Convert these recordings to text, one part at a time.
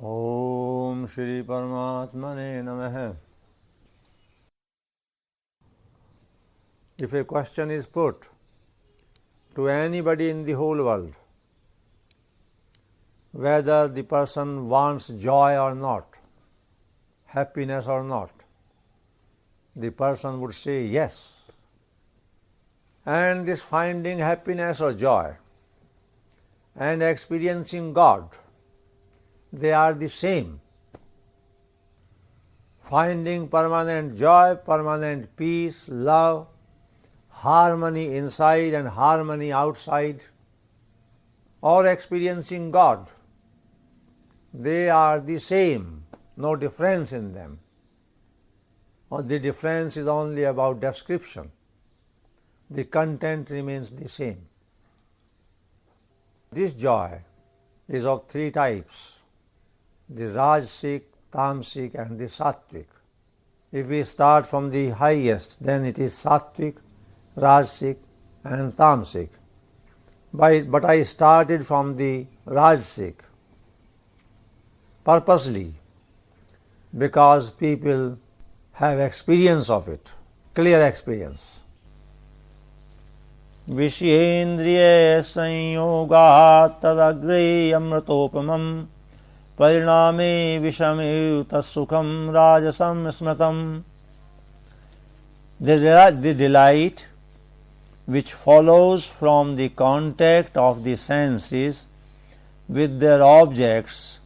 Om Shri Paramatmane Namaha. If a question is put to anybody in the whole world, whether the person wants joy or not, happiness or not, the person would say yes. And this finding happiness or joy and experiencing God, they are the same. Finding permanent joy, permanent peace, love, harmony inside and harmony outside, or experiencing God, they are the same, no difference in them. Or the difference is only about description. The content remains the same. This joy is of three types: the Rajasic, Tamasic and the Sattvic. If we start from the highest, then it is Sattvic, Rajasic and Tamasic. But I started from the Rajasic purposely because people have experience of it, clear experience. Vishyendriya sanyogat tadagre amratopamam pariname vishame sukham rajasam smratam. The delight which follows from the contact of the senses with their objects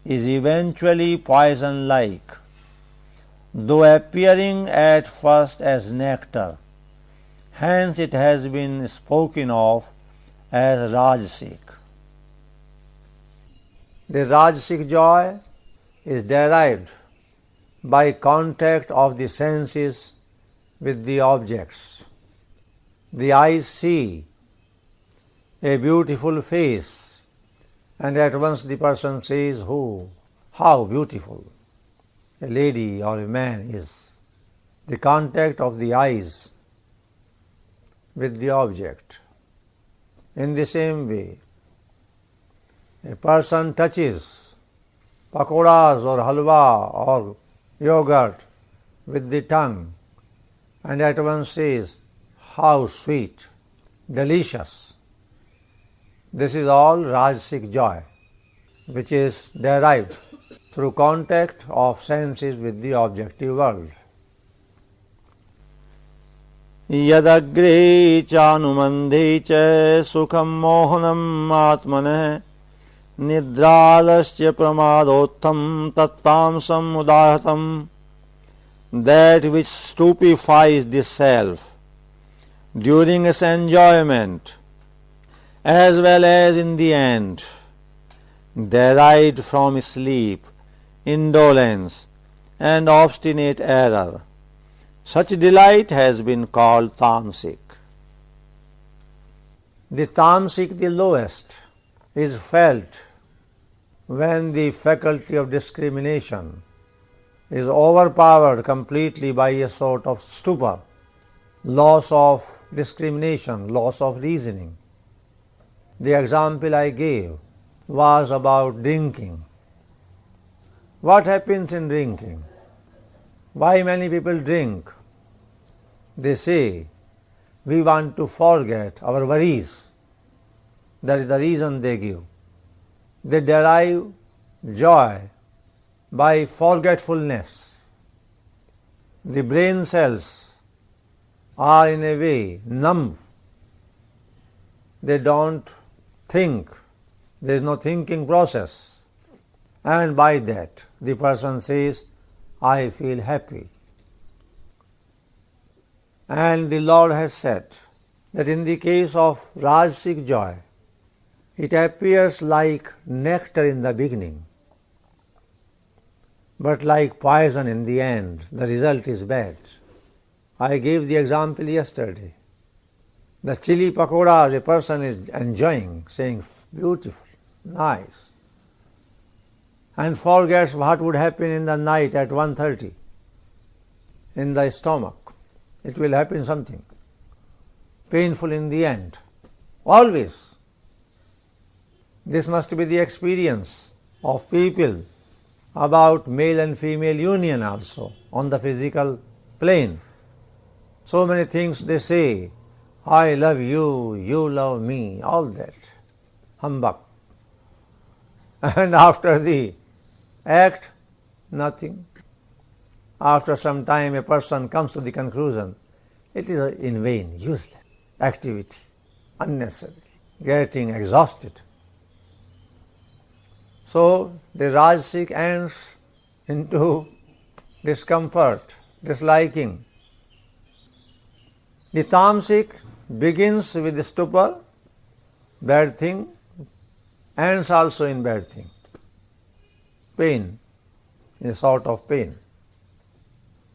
is eventually poison-like, though appearing at first as nectar. Hence it has been spoken of as Rajasic. The Rajasic joy is derived by contact of the senses with the objects. The eyes see a beautiful face, and at once the person says, "Oh, how beautiful a lady or a man is." The contact of the eyes with the object. In the same way, a person touches pakoras or halwa or yogurt with the tongue and at once says, "How sweet, delicious." This is all Rajasic joy, which is derived through contact of senses with the objective world. Yadagre chanumandhe cha sukham mohanam atmanah nidralasya pramadottam tattamsam udahatam. That which stupefies the self during its enjoyment as well as in the end, derived from sleep, indolence and obstinate error. Such delight has been called Tamasic. The Tamasic, the lowest, is felt when the faculty of discrimination is overpowered completely by a sort of stupor, loss of discrimination, loss of reasoning. The example I gave was about drinking. What happens in drinking? Why many people drink? They say, "We want to forget our worries." That is the reason they give. They derive joy by forgetfulness. The brain cells are in a way numb. They don't think. There is no thinking process. And by that, the person says, "I feel happy." And the Lord has said that in the case of Rajasic joy, it appears like nectar in the beginning, but like poison in the end. The result is bad. I gave the example yesterday. The chili pakoras a person is enjoying, saying, "Beautiful, nice," and forgets what would happen in the night at 1:30 in the stomach. It will happen something painful in the end. Always. This must be the experience of people about male and female union also on the physical plane. So many things they say, I love you, you love me, all that. Humbug. And after the act, nothing. After some time a person comes to the conclusion, it is in vain, useless activity, unnecessary, getting exhausted. So the Rajasic ends into discomfort, disliking. The Tamasic begins with stupor, bad thing, ends also in bad thing. Pain, a sort of pain.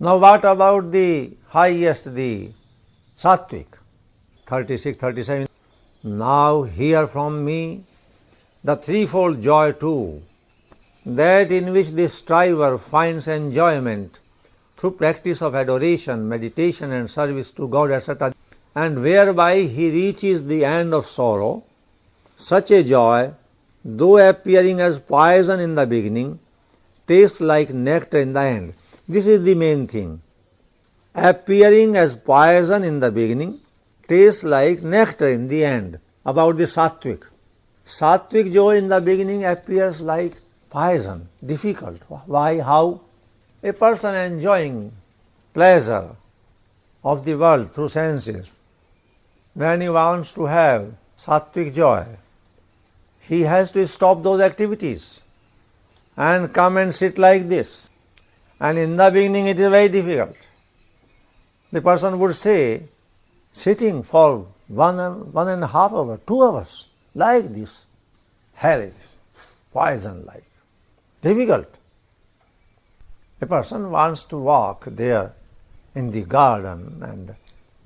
Now what about the highest, the Sattvic? 36, 37. Now hear from me the threefold joy too, that in which the striver finds enjoyment through practice of adoration, meditation and service to God, etc., and whereby he reaches the end of sorrow. Such a joy, though appearing as poison in the beginning, tastes like nectar in the end. This is the main thing. Appearing as poison in the beginning, tastes like nectar in the end. About the Sattvic. Sattvic joy in the beginning appears like poison, difficult. Why? How? A person enjoying pleasure of the world through senses, when he wants to have Sattvic joy, he has to stop those activities and come and sit like this. And in the beginning it is very difficult. The person would say, sitting for one and a half hour, 2 hours, like this, hell it is, poison-like, difficult. A person wants to walk there in the garden and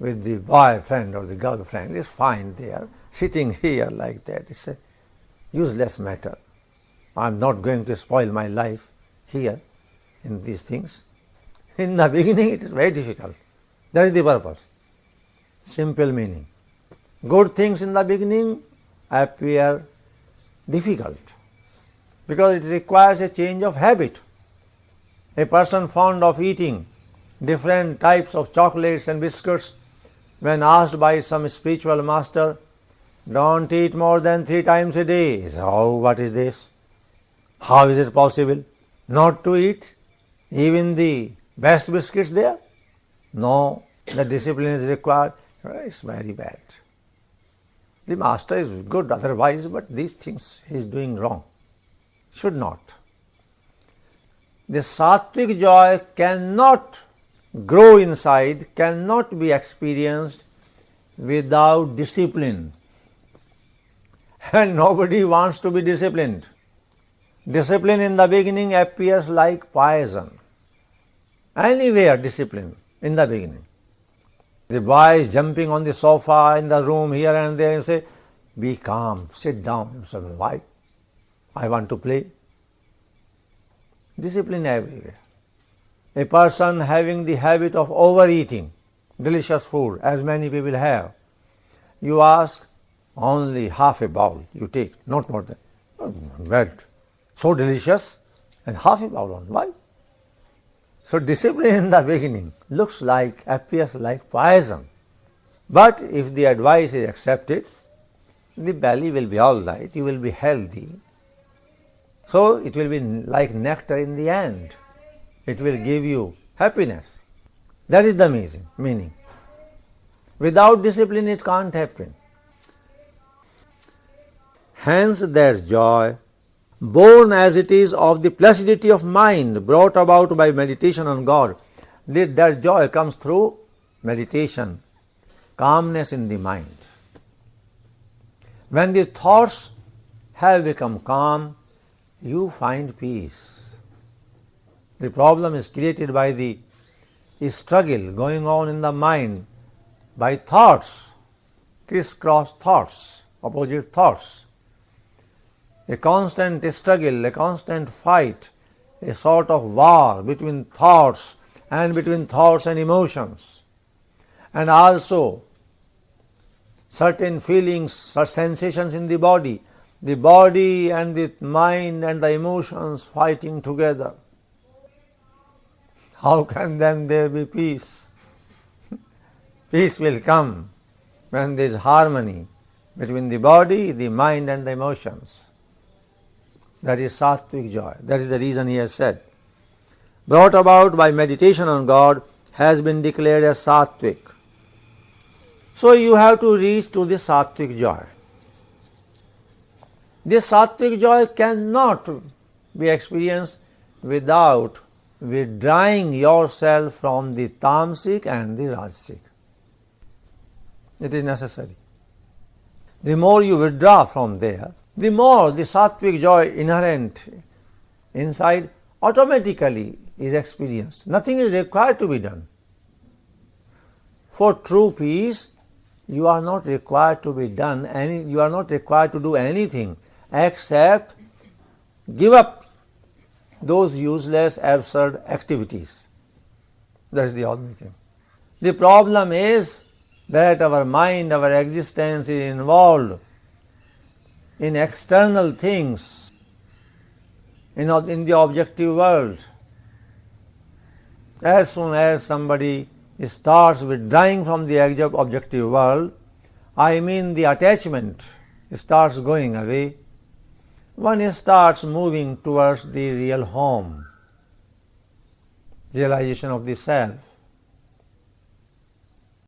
with the boyfriend or the girlfriend is fine there, sitting here like that. It's a useless matter. I am not going to spoil my life here in these things. In the beginning it is very difficult. That is the purpose. Simple meaning. Good things in the beginning appear difficult because it requires a change of habit. A person fond of eating different types of chocolates and biscuits, when asked by some spiritual master, don't eat more than 3 times a day. He says, oh, what is this? How is it possible not to eat even the best biscuits there? No, the discipline is required. It's very bad. The master is good otherwise, but these things he is doing wrong. Should not. The Sattvic joy cannot grow inside, cannot be experienced without discipline. And nobody wants to be disciplined. Discipline in the beginning appears like poison. Anywhere discipline in the beginning. The boy is jumping on the sofa in the room here and there and say, be calm, sit down. You say, why? I want to play. Discipline everywhere. A person having the habit of overeating delicious food, as many people have, you ask, only half a bowl you take, not more than. Well, so delicious, and half a bowl only. Why? So discipline in the beginning appears like poison. But if the advice is accepted, the belly will be all right, you will be healthy. So it will be like nectar in the end. It will give you happiness. That is the meaning. Without discipline it can't happen. Hence that joy, born as it is of the placidity of mind brought about by meditation on God, that joy comes through meditation, calmness in the mind. When the thoughts have become calm, you find peace. The problem is created by the struggle going on in the mind by thoughts, crisscross thoughts, opposite thoughts. A constant struggle, a constant fight, a sort of war between thoughts and emotions. And also certain feelings, sensations in the body the body and the mind and the emotions fighting together. How can then there be peace? Peace will come when there is harmony between the body, the mind and the emotions. That is sattvic joy. That is the reason he has said, brought about by meditation on God, has been declared as sattvic. So you have to reach to the sattvic joy. This sattvic joy cannot be experienced without withdrawing yourself from the tamasic and the rajasic. It is necessary. The more you withdraw from there, the more the sattvic joy inherent inside automatically is experienced. Nothing is required to be done. For true peace, you are not required to be done you are not required to do anything except give up those useless, absurd activities. That is the only thing. The problem is that our mind, our existence is involved in external things, in the objective world. As soon as somebody starts withdrawing from the objective world, I mean the attachment starts going away, one starts moving towards the real home, realization of the self.